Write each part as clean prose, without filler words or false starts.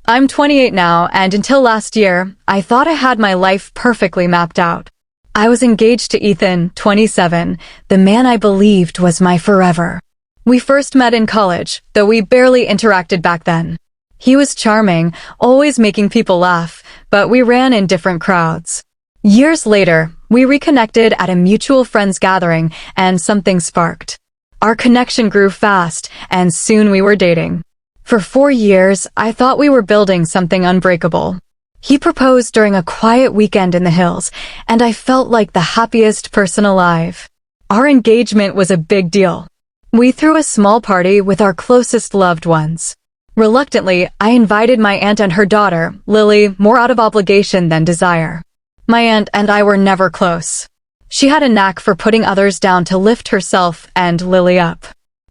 I'm 28 now, and until last year, I thought I had my life perfectly mapped out. I was engaged to Ethan, 27, the man I believed was my forever. We first met in college, though we barely interacted back then. He was charming, always making people laugh, but we ran in different crowds. Years later, we reconnected at a mutual friends gathering, and something sparked. Our connection grew fast, and soon we were dating. For 4 years, I thought we were building something unbreakable. He proposed during a quiet weekend in the hills, and I felt like the happiest person alive. Our engagement was a big deal. We threw a small party with our closest loved ones. Reluctantly, I invited my aunt and her daughter, Lily, more out of obligation than desire. My aunt and I were never close. She had a knack for putting others down to lift herself and Lily up.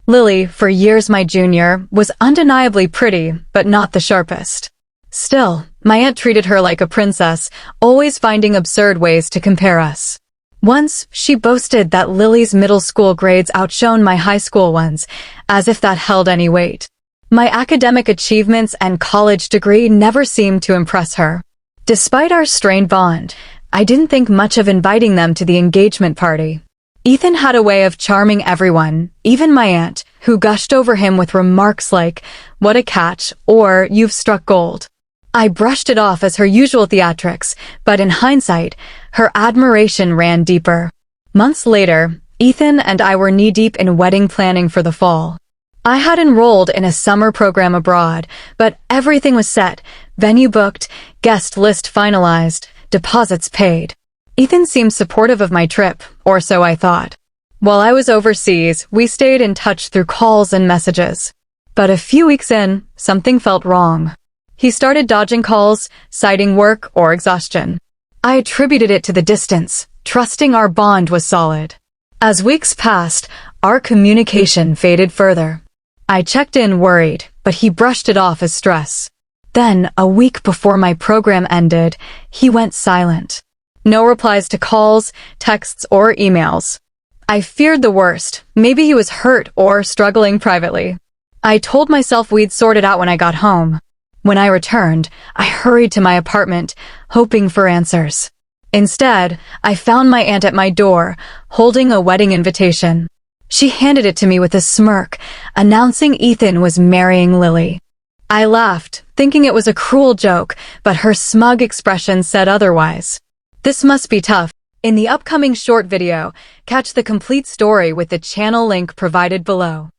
Lily, for years my junior, was undeniably pretty, but not the sharpest. Still, my aunt treated her like a princess, always finding absurd ways to compare us. Once, she boasted that Lily's middle school grades outshone my high school ones, as if that held any weight. My academic achievements and college degree never seemed to impress her. Despite our strained bond, I didn't think much of inviting them to the engagement party. Ethan had a way of charming everyone, even my aunt, who gushed over him with remarks like, "What a catch," or "You've struck gold." I brushed it off as her usual theatrics, but in hindsight, her admiration ran deeper. Months later, Ethan and I were knee-deep in wedding planning for the fall. I had enrolled in a summer program abroad, but everything was set, venue booked, guest list finalized, deposits paid. Ethan seemed supportive of my trip, or so I thought. While I was overseas, we stayed in touch through calls and messages. But a few weeks in, something felt wrong. He started dodging calls, citing work or exhaustion. I attributed it to the distance, trusting our bond was solid. As weeks passed, our communication faded further. I checked in worried, but he brushed it off as stress. Then, a week before my program ended, he went silent. No replies to calls, texts, or emails. I feared the worst. Maybe he was hurt or struggling privately. I told myself we'd sort it out when I got home. When I returned, I hurried to my apartment, hoping for answers. Instead, I found my aunt at my door, holding a wedding invitation. She handed it to me with a smirk, announcing Ethan was marrying Lily. I laughed, thinking it was a cruel joke, but her smug expression said otherwise. This must be tough. In the upcoming short video, catch the complete story with the channel link provided below.